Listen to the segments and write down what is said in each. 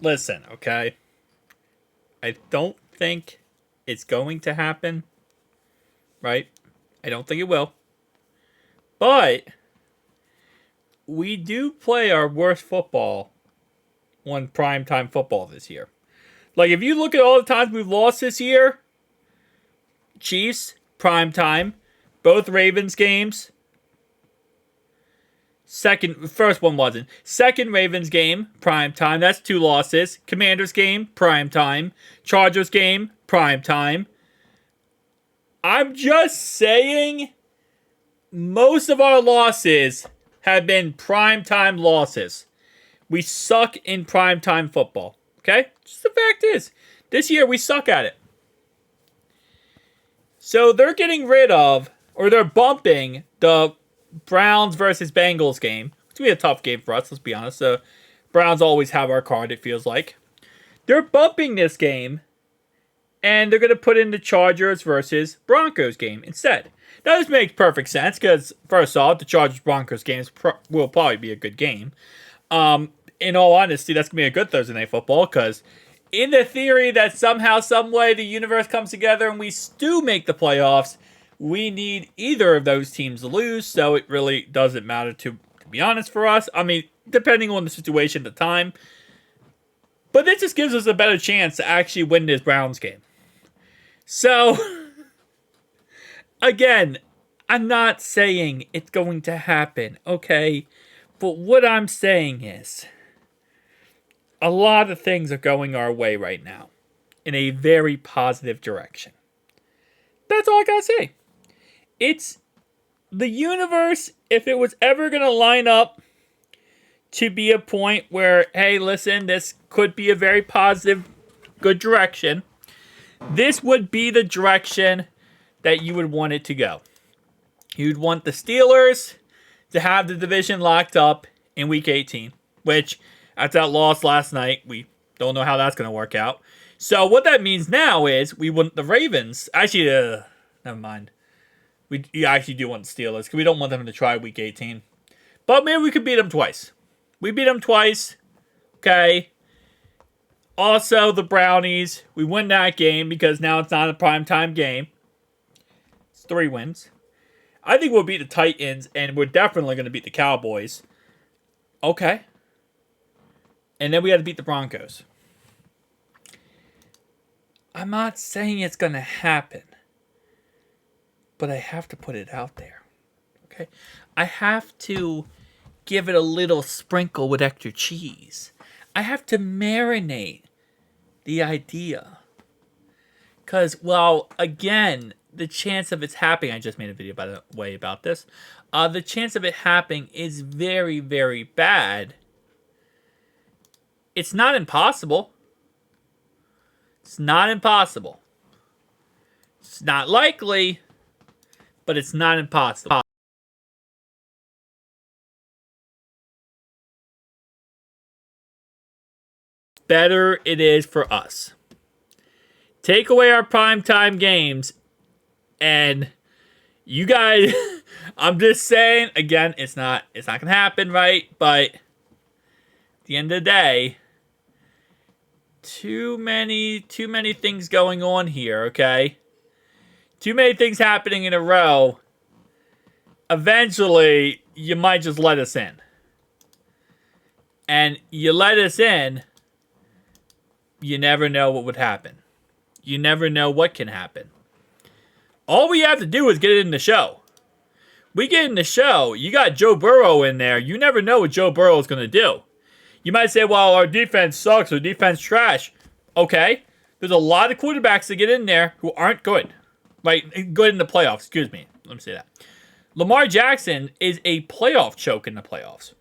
Listen, okay? I don't think it's going to happen, right? I don't think it will. But we do play our worst football on primetime football this year. Like, if you look at all the times we've lost this year, Chiefs, primetime, both Ravens games. First one wasn't. Second Ravens game, prime time. That's 2 losses. Commanders game, prime time. Chargers game, prime time. I'm just saying, most of our losses have been prime time losses. We suck in prime time football. Okay? Just the fact is, this year we suck at it. So they're getting rid of, or they're bumping the Browns versus Bengals game. It's going to be a tough game for us, let's be honest. The Browns always have our card, it feels like. They're bumping this game, and they're going to put in the Chargers versus Broncos game instead. Now, this makes perfect sense, because first off, the Chargers-Broncos game will probably be a good game. In all honesty, that's going to be a good Thursday Night Football, because in the theory that somehow, some way, the universe comes together and we do make the playoffs, we need either of those teams to lose, so it really doesn't matter, to be honest, for us. I mean, depending on the situation at the time. But this just gives us a better chance to actually win this Browns game. So, again, I'm not saying it's going to happen, okay? But what I'm saying is, a lot of things are going our way right now in a very positive direction. That's all I gotta say. It's the universe, if it was ever going to line up to be a point where, hey, listen, this could be a very positive, good direction, this would be the direction that you would want it to go. You'd want the Steelers to have the division locked up in Week 18, which, after that loss last night, we don't know how that's going to work out. So what that means now is we want the Ravens. Actually, never mind. We actually do want the Steelers because we don't want them to try Week 18. But maybe we could beat them twice. We beat them twice. Okay. Also, the Brownies. We win that game because now it's not a primetime game. It's 3 wins. I think we'll beat the Titans, and we're definitely going to beat the Cowboys. Okay. And then we got to beat the Broncos. I'm not saying it's going to happen. But I have to put it out there. Okay? I have to give it a little sprinkle with extra cheese. I have to marinate the idea. Because, well, again, the chance of it's happening, I just made a video, by the way, about this. The chance of it happening is very, very bad. It's not impossible. It's not impossible. It's not likely. But it's not impossible. Better it is for us. Take away our primetime games, and you guys, I'm just saying, again, it's not gonna happen, right? But at the end of the day, too many things going on here, okay? Too many things happening in a row. Eventually, you might just let us in. And you let us in, you never know what would happen. You never know what can happen. All we have to do is get it in the show. We get in the show, you got Joe Burrow in there. You never know what Joe Burrow is going to do. You might say, well, our defense sucks, our defense trash. Okay. There's a lot of quarterbacks that get in there who aren't good. Right, good in the playoffs. Excuse me. Let me say that. Lamar Jackson is a playoff choke in the playoffs.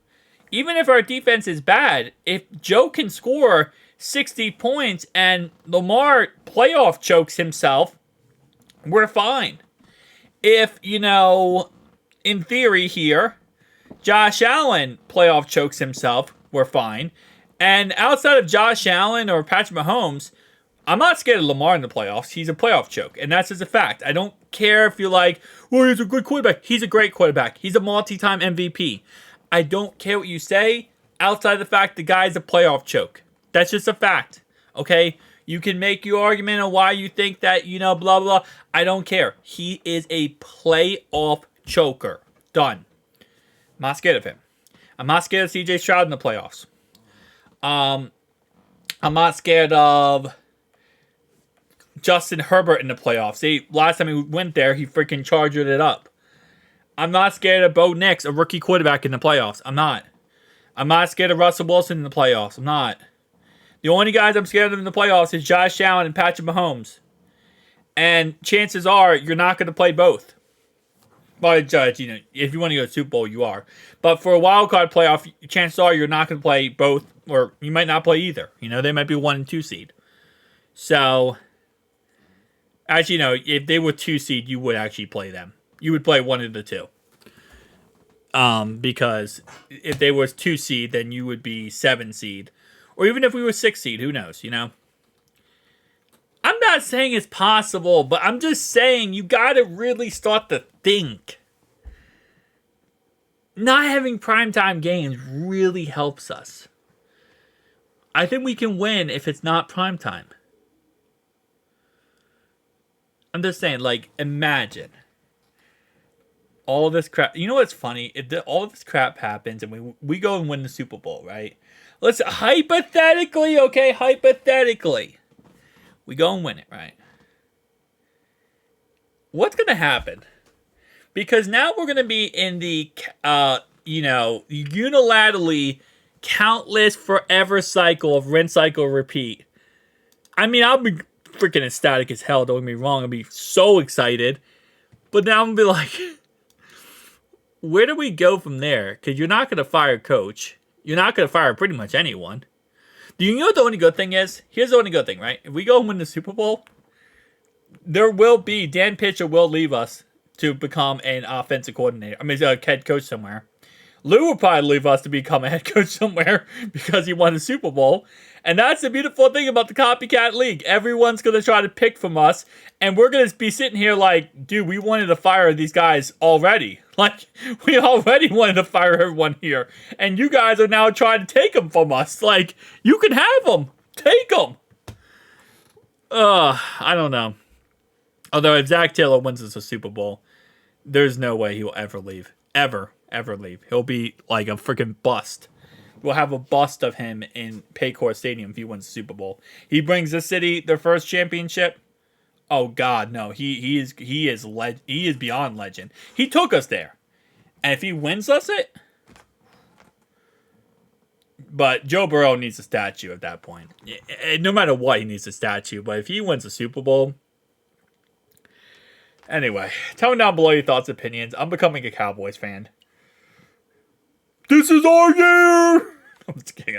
Even if our defense is bad, if Joe can score 60 points and Lamar playoff chokes himself, we're fine. If, in theory here, Josh Allen playoff chokes himself, we're fine. And outside of Josh Allen or Patrick Mahomes, I'm not scared of Lamar in the playoffs. He's a playoff choke, and that's just a fact. I don't care if you're like, well, he's a good quarterback. He's a great quarterback. He's a multi-time MVP. I don't care what you say outside of the fact the guy's a playoff choke. That's just a fact. Okay? You can make your argument on why you think that, blah, blah. I don't care. He is a playoff choker. Done. I'm not scared of him. I'm not scared of CJ Stroud in the playoffs. I'm not scared of Justin Herbert in the playoffs. See, last time he went there, he freaking charged it up. I'm not scared of Bo Nix, a rookie quarterback in the playoffs. I'm not. I'm not scared of Russell Wilson in the playoffs. I'm not. The only guys I'm scared of in the playoffs is Josh Allen and Patrick Mahomes. And chances are you're not going to play both. Well, if you want to go to the Super Bowl, you are. But for a wild card playoff, chances are you're not going to play both, or you might not play either. They might be 1 and 2 seed. So, actually, if they were 2 seed, you would actually play them. You would play one of the two. Because if they was 2 seed, then you would be 7 seed. Or even if we were 6 seed, who knows, I'm not saying it's possible, but I'm just saying you got to really start to think. Not having primetime games really helps us. I think we can win if it's not primetime. I'm just saying, imagine all this crap. You know what's funny? If all this crap happens and we go and win the Super Bowl, right? Let's hypothetically, okay? Hypothetically. We go and win it, right? What's going to happen? Because now we're going to be in the, unilaterally countless forever cycle of rinse, cycle, repeat. I mean, I'll be freaking ecstatic as hell, don't get me wrong. I'll be so excited. But now I'm going to be like, where do we go from there? Because you're not going to fire a coach. You're not going to fire pretty much anyone. Do you know what the only good thing is? Here's the only good thing, right? If we go and win the Super Bowl, Dan Pitcher will leave us to become an offensive coordinator. A head coach somewhere. Lou will probably leave us to become a head coach somewhere because he won the Super Bowl. And that's the beautiful thing about the copycat league. Everyone's going to try to pick from us. And we're going to be sitting here like, dude, we wanted to fire these guys already. We already wanted to fire everyone here. And you guys are now trying to take them from us. You can have them. Take them. I don't know. Although if Zach Taylor wins us a Super Bowl, there's no way he'll ever leave. Ever leave. He'll be like a freaking bust. We'll have a bust of him in Paycor Stadium if he wins the Super Bowl. He brings the city their first championship. Oh God, no. He is beyond legend. He took us there. And if he wins us it, but Joe Burrow needs a statue at that point. No matter what, he needs a statue. But if he wins the Super Bowl, anyway, tell me down below your thoughts, opinions. I'm becoming a Cowboys fan. This is our year! I'm just kidding.